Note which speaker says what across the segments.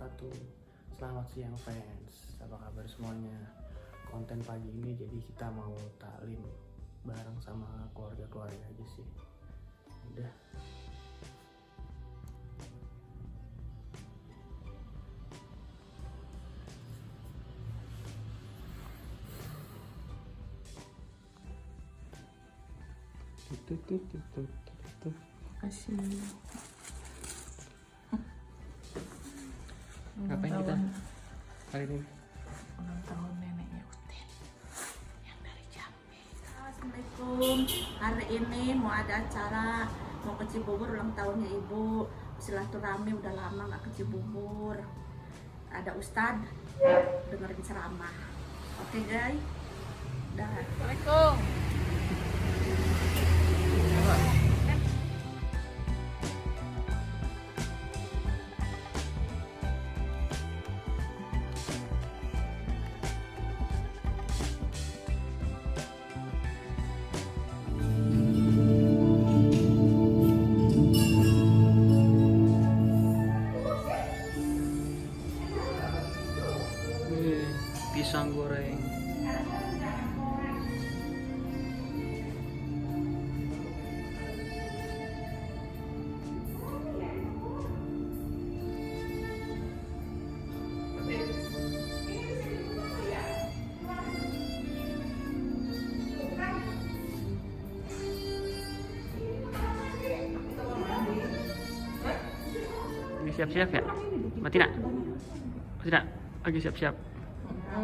Speaker 1: wabarakatuh. Selamat siang fans, apa kabar semuanya? Konten pagi ini jadi kita mau taklim bareng sama keluarga-keluarga aja sih. Udah.
Speaker 2: Kasih.
Speaker 1: Ngapain kita kali ini?
Speaker 2: Ulang tahun neneknya Utin yang dari Jambi. Assalamualaikum. Hari ini mau ada acara, mau ke Cibubur ulang tahunnya ibu. Silaturahmi udah lama nggak ke Cibubur. Ada Ustadz dengerin ceramah. Oke guys. Dah. Assalamualaikum.
Speaker 1: Pisang goreng. Lagi siap-siap ya? Matina? Matina? Lagi siap-siap?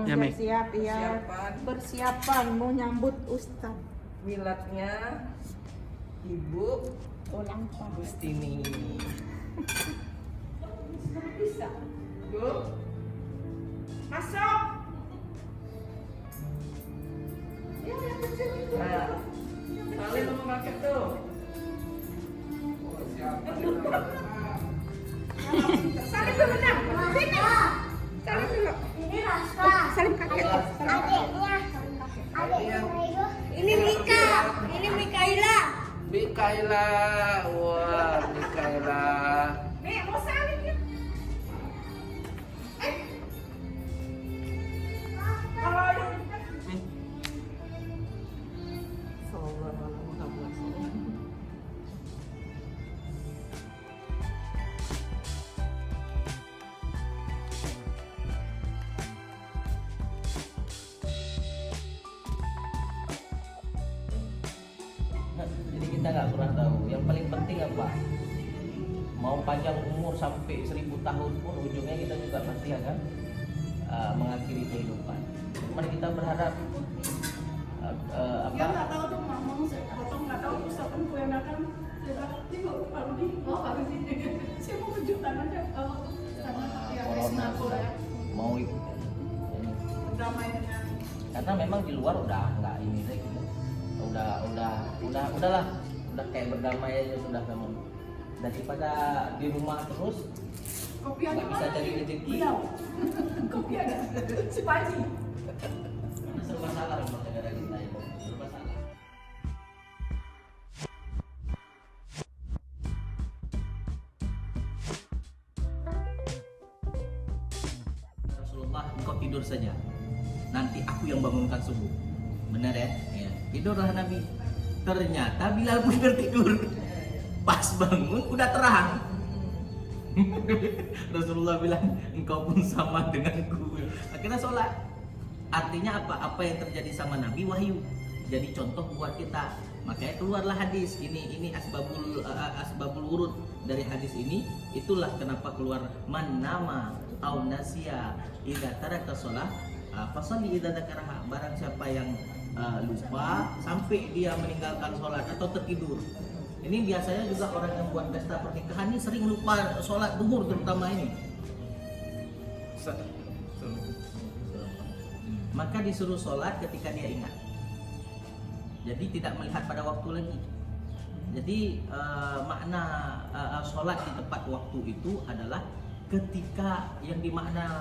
Speaker 1: Ya, Mi.
Speaker 2: Siap ya. Persiapan mau nyambut Ustadz.
Speaker 3: Miladnya Ibu
Speaker 2: Ulang tahun.
Speaker 3: Gustini. Bisa. Bu. Masuk. Nah, saling mau pakai tuh. Saling dulu nak. Sini. Saling dulu.
Speaker 4: Ini Rafa,
Speaker 3: Saling kakek.
Speaker 4: adiknya, ini Mika, ini Mikaela.
Speaker 3: Mikaela, wah Mikaela.
Speaker 4: Nih, mau saling ya?
Speaker 5: Jadi kita nggak pernah tahu. Yang paling penting apa? Mau panjang umur sampai 1000 tahun pun ujungnya kita juga pasti akan mengakhiri kehidupan. Mari kita berharap apa?
Speaker 6: Ya nggak tahu tuh ngomong, potong nggak tahu Ustaz kan kue makan. Tengok Pak Rudi, Pak Rudi. Saya mau kejutan aja. Karena ya
Speaker 5: Corona
Speaker 6: Resna
Speaker 5: sudah
Speaker 6: ya.
Speaker 5: mau ini.
Speaker 6: Berdamai dengan
Speaker 5: Karena memang di luar udah nggak ini lagi. Udahlah, udah kayak berdamai aja sudah memang. Daripada di rumah terus
Speaker 6: kopi ada
Speaker 5: nggak bisa
Speaker 6: mana?
Speaker 5: cari rezeki.
Speaker 6: Beliau. Kopi ada. Si Paji.
Speaker 5: Serba salah rumah negara kita itu, serba salah. Rasulullah, engkau tidur saja. Nanti aku yang bangunkan subuh. Benar ya? Ya. Tidurlah Nabi. Ternyata Bilal pun tertidur. Pas bangun udah terang. Rasulullah bilang, engkau pun sama denganku. Akhirnya sholat. Artinya apa? Apa yang terjadi sama Nabi wahyu. Jadi contoh buat kita. Makanya keluarlah hadis ini asbabul wurud dari hadis ini. Itulah kenapa keluar man nama au nasiya idza taraka shalah fasalli idza dzakaraha. Barang siapa yang lupa sampai dia meninggalkan sholat atau tertidur. Ini biasanya juga orang yang buat pesta pernikahan ini sering lupa sholat duhur terutama ini. Maka disuruh sholat ketika dia ingat. Jadi tidak melihat pada waktu lagi. Jadi makna sholat di tepat waktu itu adalah ketika yang dimakna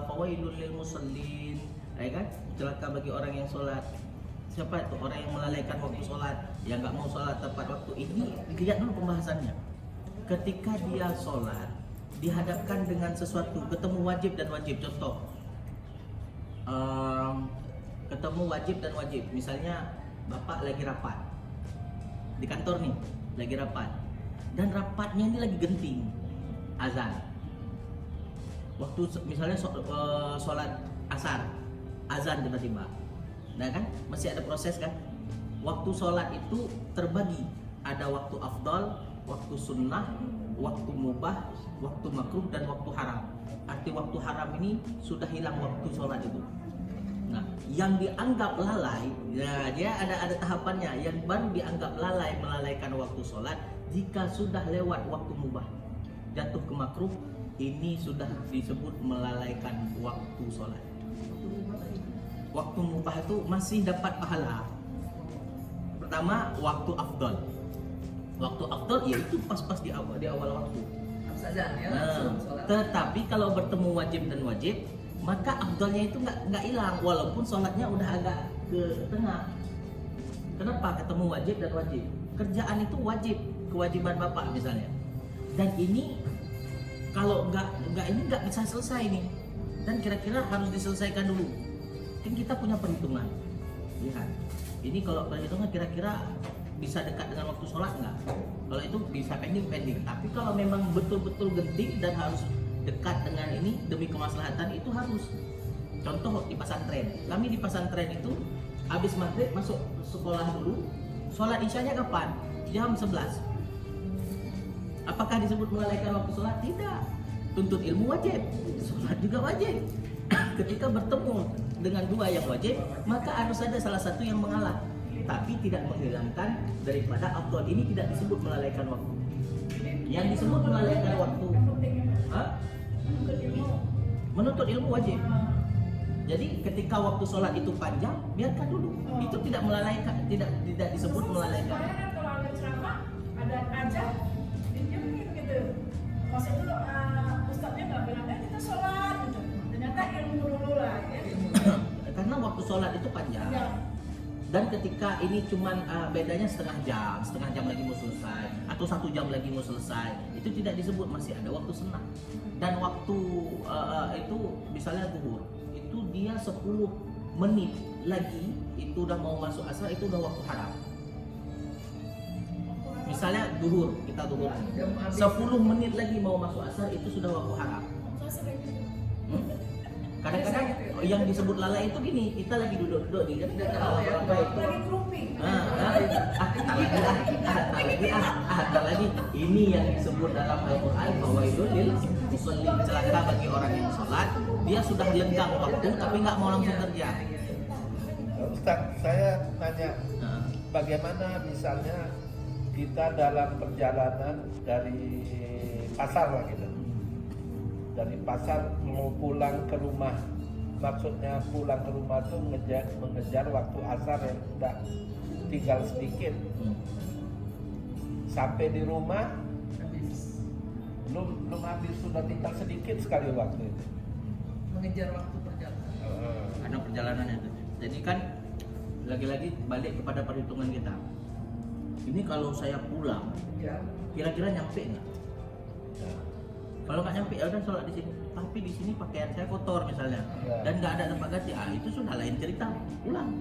Speaker 5: fawailul lil musallin, ya kan? Celaka bagi orang yang sholat. Siapa itu orang yang melalaikan waktu sholat, yang nggak mau sholat tepat waktu? Ini lihat dulu pembahasannya. Ketika dia sholat dihadapkan dengan sesuatu, ketemu wajib dan wajib. Contoh, ketemu wajib dan wajib. Misalnya bapak lagi rapat di kantor nih, lagi rapat, dan rapatnya ini lagi genting, azan. Waktu misalnya sholat asar, azan tiba-tiba, nah kan masih ada proses kan. Waktu sholat itu terbagi, ada waktu afdal, waktu sunnah, waktu mubah, waktu makruh, dan waktu haram. Arti waktu haram ini sudah hilang waktu sholat itu. Nah, yang dianggap lalai, ya dia ada tahapannya. Yang baru dianggap lalai, melalaikan waktu sholat jika sudah lewat waktu mubah, jatuh ke makruh, ini sudah disebut melalaikan waktu sholat. Waktu mubah itu masih dapat pahala. Pertama, waktu afdal. Waktu afdal yaitu pas-pas di awal waktu. Nah, tetapi kalau bertemu wajib dan wajib, maka afdalnya itu nggak hilang walaupun sholatnya udah agak ke tengah. Kenapa ketemu wajib dan wajib? Kerjaan itu wajib, kewajiban bapak misalnya. Dan ini kalau nggak bisa selesai nih. Dan kira-kira harus diselesaikan dulu. Kan kita punya perhitungan. Lihat. Ini kalau perhitungan kira-kira bisa dekat dengan waktu sholat nggak? Kalau itu bisa pending. Tapi kalau memang betul-betul genting dan harus dekat dengan ini demi kemaslahatan, itu harus. Contoh di pesantren. Kami di pesantren itu habis maghrib masuk sekolah dulu. Sholat isyanya kapan? Jam 11. Apakah disebut melalaikan waktu sholat? Tidak. Tuntut ilmu wajib, sholat juga wajib. Ketika bertemu dengan dua yang wajib, maka harus ada salah satu yang mengalah. Tapi tidak menghilangkan daripada afdal ini tidak disebut melalaikan waktu. Yang disebut melalaikan waktu, menuntut ilmu wajib. Jadi ketika waktu sholat itu panjang, biarkan dulu. Itu tidak melalaikan, tidak disebut melalaikan.
Speaker 6: Soalnya kalau ada ceramah, ada aja, dijamin gitu. Masa dulu ustadznya nggak bilang, kita sholat gitu. Ternyata ilmu dulu lah ya.
Speaker 5: Karena waktu sholat itu panjang.
Speaker 6: Ya.
Speaker 5: Dan ketika ini cuman bedanya setengah jam lagi mau selesai, atau 1 jam lagi mau selesai, itu tidak disebut, masih ada waktu senang. Dan waktu itu misalnya zuhur, itu dia 10 menit lagi itu udah mau masuk asar, itu udah waktu haram. Misalnya zuhur, kita zuhur 10 menit lagi mau masuk asar, itu sudah waktu haram. Kadang-kadang yang disebut lalai itu gini, kita lagi duduk-duduk di dekat apa itu.
Speaker 6: Lagi grouping.
Speaker 5: Tak lagi. Ini yang disebut dalam Al-Quran bahwa itu muslim, celaka bagi orang yang sholat. Dia sudah lenggang waktu tapi nggak mau langsung kerja.
Speaker 7: Ustaz, saya tanya, bagaimana misalnya kita dalam perjalanan dari pasar lah gitu. Dari pasar mau pulang ke rumah, maksudnya pulang ke rumah tuh mengejar waktu asar yang udah tinggal sedikit. Sampai di rumah belum habis, sudah tinggal sedikit sekali waktu itu.
Speaker 5: Mengejar waktu perjalanan. Karena perjalanannya itu. Jadi kan lagi-lagi balik kepada perhitungan kita. Ini kalau saya pulang, kira-kira nyampe nggak? Kalau nggak nyampe ya udah sholat di sini. Tapi di sini pakaian saya kotor misalnya, dan nggak ada tempat ganti, itu sudah lain cerita. Pulang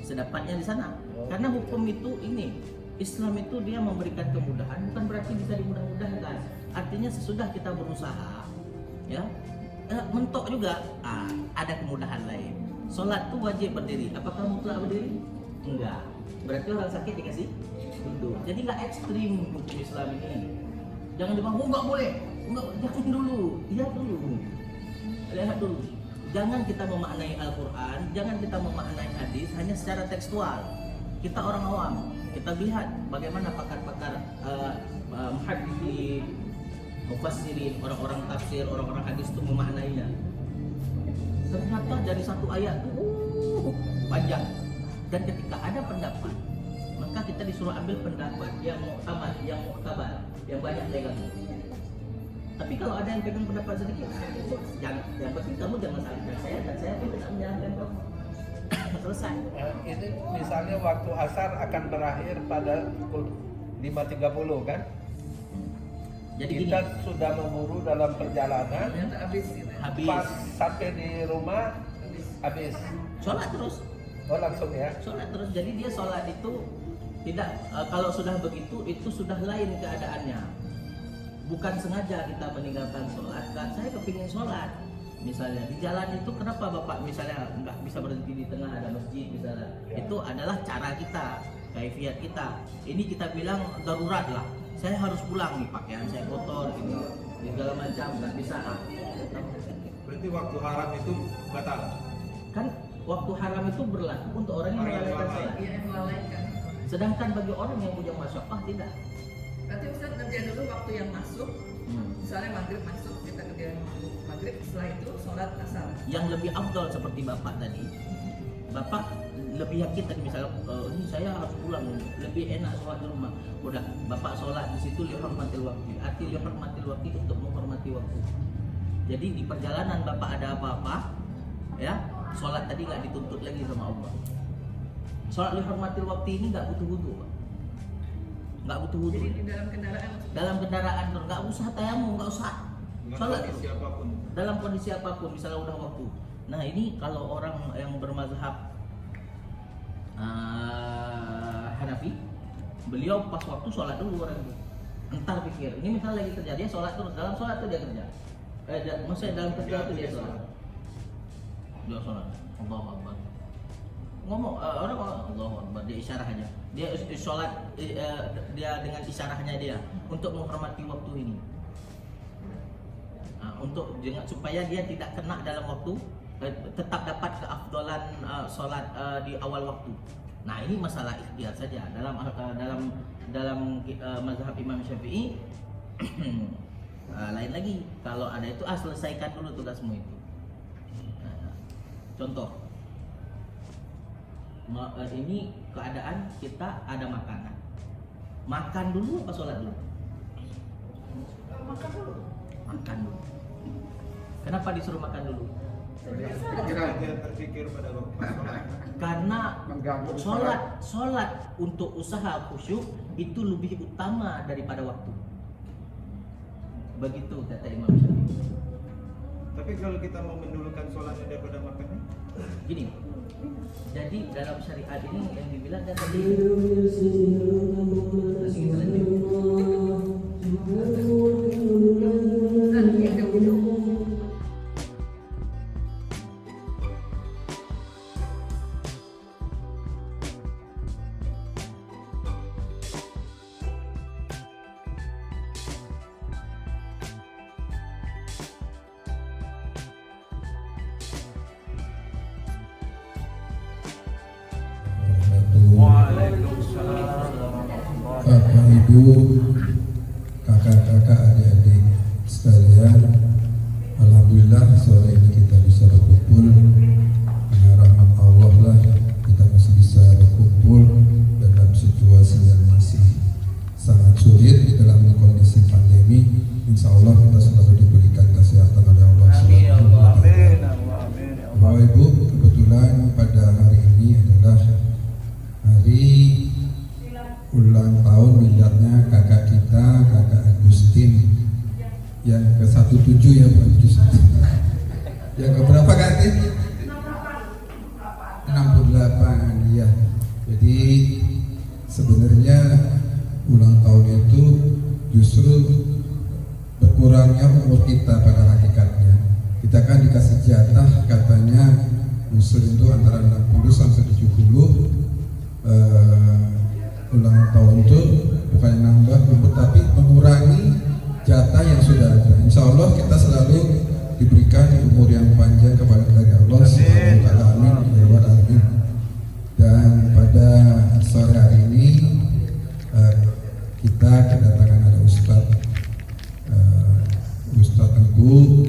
Speaker 5: sedapatnya di sana. Karena hukum itu ini, Islam itu dia memberikan kemudahan, bukan berarti bisa dimudah-mudahkan. Artinya sesudah kita berusaha, ya mentok juga, ada kemudahan lain. Sholat tuh wajib berdiri. Apakah mutlak berdiri? Enggak. Berarti orang sakit dikasih duduk. Jadi nggak ekstrim hukum Islam ini. Jangan dibilang, nggak boleh. Jangan dulu, lihat dulu. Jangan kita memaknai Al-Quran, jangan kita memaknai hadis hanya secara tekstual. Kita orang awam, kita lihat bagaimana pakar-pakar muhadditsin, mufassirin, orang-orang tafsir, orang-orang hadis itu memaknainya. Ternyata dari satu ayat itu panjang. Dan ketika ada pendapat, maka kita disuruh ambil pendapat yang mu'tamad, yang mu'tabar, yang banyak pegang. Tapi kalau ada yang pegang pendapat sedikit, jangan. Yang penting kamu jangan salahkan saya, dan saya pun tidak menyalahkan kamu. Selesai.
Speaker 7: Ini misalnya waktu asar akan berakhir pada pukul 5.30 kan?
Speaker 5: Jadi
Speaker 7: kita
Speaker 5: gini,
Speaker 7: sudah memburu dalam perjalanan,
Speaker 5: habis
Speaker 7: pas sampai di rumah habis.
Speaker 5: sholat terus.
Speaker 7: Oh langsung ya.
Speaker 5: Sholat terus. Jadi dia sholat itu tidak kalau sudah begitu itu sudah lain keadaannya. Bukan sengaja kita meninggalkan sholat. Kan saya kepingin sholat. Misalnya di jalan itu kenapa bapak misalnya nggak bisa berhenti di tengah ada masjid misalnya.
Speaker 7: Ya.
Speaker 5: Itu adalah cara kita, kaifiat kita. Ini kita bilang darurat lah. Saya harus pulang nih, pakaian saya kotor ini segala macam nggak bisa.
Speaker 8: Berarti waktu haram itu batal.
Speaker 5: Kan waktu haram itu berlaku untuk orang yang melalaikan sholat. Sedangkan bagi orang yang punya masyaqqah tidak.
Speaker 9: Berarti Ustaz kerja dulu waktu yang masuk, misalnya maghrib masuk, kita kerjain maghrib, setelah itu sholat asar.
Speaker 5: Yang lebih afdal seperti bapak tadi, bapak lebih yakin tadi misalnya ini saya harus pulang, lebih enak sholat di rumah. Udah bapak sholat di situ lihormatil waktu. Arti lihormatil waktu untuk menghormati waktu. Jadi di perjalanan bapak ada apa-apa, ya sholat tadi nggak dituntut lagi sama Allah. Sholat lihormatil waktu ini nggak butuh wudu, Pak. Nggak butuh wudu.
Speaker 9: Jadi di dalam kendaraan.
Speaker 5: Dalam kendaraan nggak usah tayamum, nggak usah. Sholat terus.
Speaker 8: Siapapun.
Speaker 5: Dalam kondisi apapun, misalnya udah waktu. Nah ini kalau orang yang bermazhab Hanafi, beliau pas waktu sholat dulu orang itu. Entar pikir, ini misalnya lagi kerja dia sholat terus, dalam sholat itu dia kerja. Maksudnya dalam kerja itu dia sholat. Dia sholat, Allahu Akbar. Ngomong orang Allahu Akbar, dia isyarah aja. Dia sholat dia dengan isyarahnya dia untuk menghormati waktu ini. Untuk supaya dia tidak kena dalam waktu, tetap dapat keafdalan sholat di awal waktu. Nah ini masalah ikhtiar saja dalam mazhab Imam Syafi'i. Lain lagi kalau ada itu selesaikan dulu tugasmu itu. Contoh ini keadaan kita ada makan dulu apa sholat dulu? Makan dulu. Kenapa disuruh makan dulu?
Speaker 8: Dia terpikir pada waktu sholat.
Speaker 5: Karena sholat untuk usaha khusyuk itu lebih utama daripada waktu. Begitu kata Imam Syafi'i.
Speaker 8: Tapi kalau kita mau mendulukan sholatnya daripada makannya,
Speaker 5: Gini, jadi dalam syariat ini yang dibilang kan tadi
Speaker 10: Bapak, Ibu, kakak-kakak, adik-adik sekalian, alhamdulillah sore ini kita bisa berkumpul. Karena rahmat Allah lah kita masih bisa berkumpul dalam situasi yang masih sangat sulit dalam kondisi pandemi. Insya Allah kita selalu diberikan kesehatan oleh Allah. Bapak Ibu, kebetulan pada hari ini adalah hari ulang tahun miliarnya kakak kita, kakak Agustin yang ke-17 ya Pak Agustin. Yang keberapa Kak? 68 ya. Jadi sebenarnya ulang tahun itu justru berkurangnya umur kita pada hakikatnya. Kita kan dikasih jatah katanya muslim itu antara 60 sampai 70. Ulang tahun itu bukan nambah umur tapi mengurangi jatah yang sudah ada. Insya Allah kita selalu diberikan umur yang panjang kepada Allah Subhanahu wa ta'ala. Amin. Dan pada sore hari ini kita kedatangan ada Ustadz Teguh,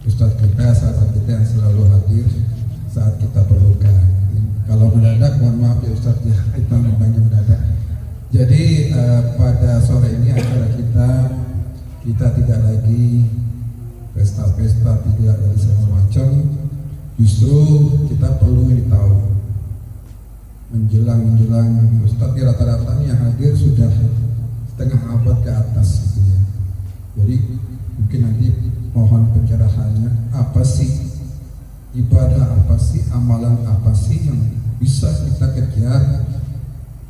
Speaker 10: Ustadz kita, sahabat kita yang selalu hadir saat kita perlukan. Kalau mendadak, mohon maaf ya Ustadz ya, kita memangnya mendadak. Jadi pada sore ini acara kita tidak lagi pesta-pesta, tidak lagi segala macam. Justru kita perlu tahu menjelang Ustadz rata-rata yang hadir sudah setengah abad ke atas. ibadah apa sih, amalan apa sih yang bisa kita kejar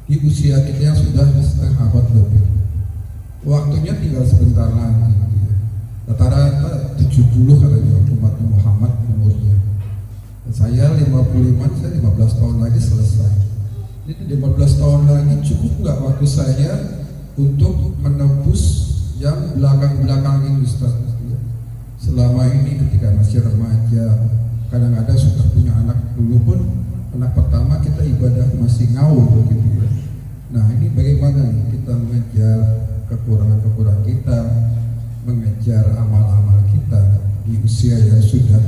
Speaker 10: di usia kita yang sudah setengah abad lebih. Waktunya tinggal sebentar lagi. Rata-rata 70 katanya umat Muhammad umurnya. Saya 55, saya 15 tahun lagi selesai. Jadi 15 tahun lagi cukup nggak waktu saya untuk menembus yang belakang-belakang ini, Ustaz? Selama ini ketika masih remaja, kadang-kadang sudah punya anak, dulu pun anak pertama kita ibadah masih ngawur begitu ya. Nah ini bagaimana nih kita mengejar kekurangan-kekurangan kita, mengejar amal-amal kita di usia yang sudah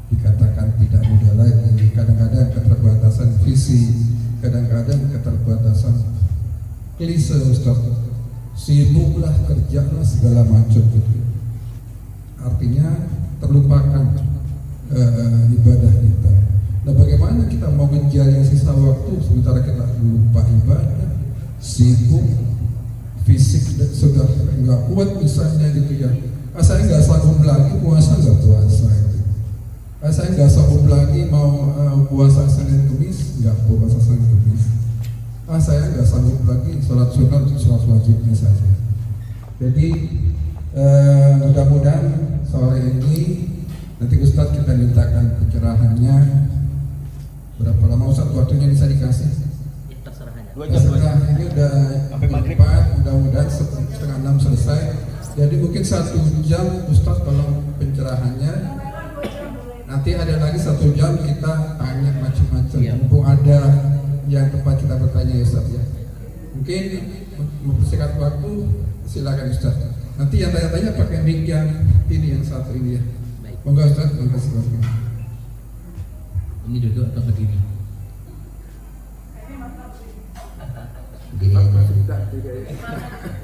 Speaker 10: dikatakan tidak muda lagi. Kadang-kadang keterbatasan visi, kadang-kadang keterbatasan klise, Ustaz, sibuklah, kerjalah segala macam gitu. Artinya terlupakan ibadah kita. Nah bagaimana kita mau mengejar yang sisa waktu sementara kita lupa ibadah, sibuk, fisik sudah nggak kuat misalnya gitu ya. Saya nggak sanggup lagi puasa, nggak puasa gitu. Saya nggak sanggup lagi mau puasa Senin Kemis, nggak puasa Senin Kemis. Saya nggak sanggup lagi sholat sunat, sholat wajibnya saja. Jadi mudah-mudahan sore ini nanti Ustadz kita mintakan pencerahannya. Berapa lama Ustadz waktunya bisa dikasih?
Speaker 5: Terserah aja.
Speaker 8: 2 jam.
Speaker 10: Ini udah
Speaker 8: Sampai maghrib.
Speaker 10: 4, mudah-mudahan setengah 6 selesai. Jadi mungkin 1 jam Ustadz tolong pencerahannya. Nanti ada lagi 1 jam kita tanya macam-macam. Mumpung ada yang tempat kita bertanya ya Ustadz ya. Mungkin mempersingkat waktu silakan Ustadz. Nanti yang tanya-tanya pakai mic yang ini, yang satu ini ya. Monggo Ustadz, terima kasih banyak.
Speaker 5: Ini duduk atau berdiri?
Speaker 1: Berdiri aja.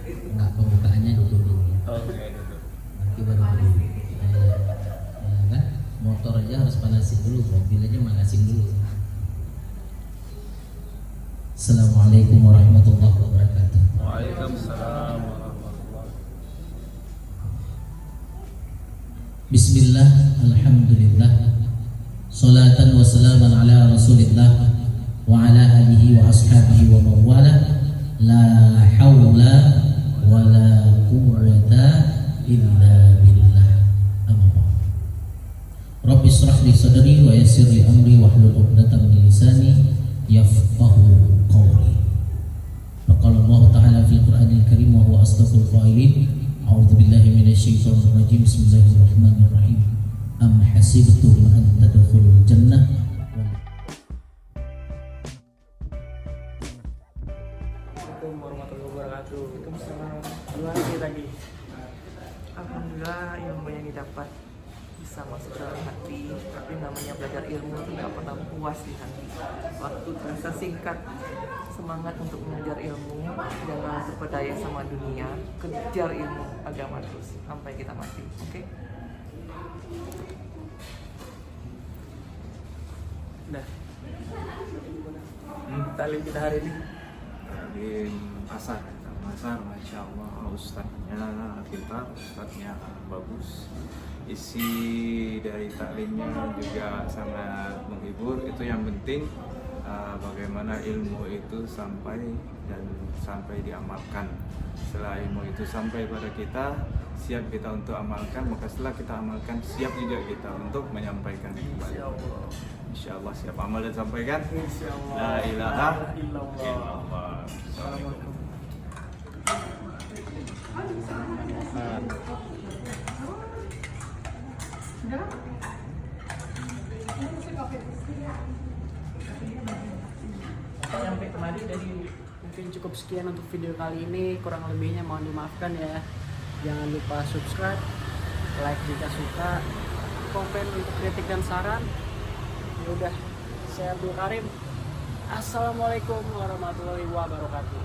Speaker 5: Enggak, pembukaannya duduk dulu.
Speaker 8: Oke, duduk.
Speaker 5: Nanti baru berdiri. Kan motor aja harus panasin dulu, mobil aja manasin dulu. Assalamualaikum warahmatullahi wabarakatuh.
Speaker 8: Waalaikumsalam warahmatullahi.
Speaker 5: Bismillah, alhamdulillah, salatan wa salaman ala rasulillah wa ala alihi wa ashabihi wa mawala. La hawla wa la quwwata illa billah. Amma ba'd. Rabbi israh li sadri wa yassir li amri wa hlul 'uqdatam min lisani yafqahu qawli. Faqala Allah ta'ala fil Qur'anil Karim wa huwa asdaqul qailin. A'udzu billahi minasyaitonir rajim. Bismillahirrahmanirrahim. Am hasibtum an tadkhulul jannah.
Speaker 1: Assalamualaikum warahmatullahi wabarakatuh. Gimana sih tadi?
Speaker 9: Alhamdulillah ilmu yang didapat bisa masuk dalam hati. Tapi namanya belajar ilmu itu nggak pernah puas di hati. Waktu terasa singkat. Semangat untuk mengejar ilmu, jangan terpedaya sama dunia, kejar ilmu agama terus sampai kita mati. Oke?
Speaker 1: Udah. Talim kita hari ini.
Speaker 8: Talim asar, masya Allah, ustadznya pintar, ustadznya bagus. Isi dari taklimnya juga sangat menghibur. Itu yang penting. Bagaimana ilmu itu sampai diamalkan. Setelah ilmu itu sampai pada kita, siap kita untuk amalkan, maka setelah kita amalkan, siap juga kita untuk menyampaikan kembali. Insya Allah siap amal dan sampaikan. La ilaha illallah. Assalamualaikum.
Speaker 1: Sampai kemari dari mungkin cukup sekian untuk video kali ini, kurang lebihnya mohon dimaafkan ya. Jangan lupa subscribe, like jika suka, komen untuk kritik dan saran. Ya udah, saya Abdul Karim. Assalamualaikum warahmatullahi wabarakatuh.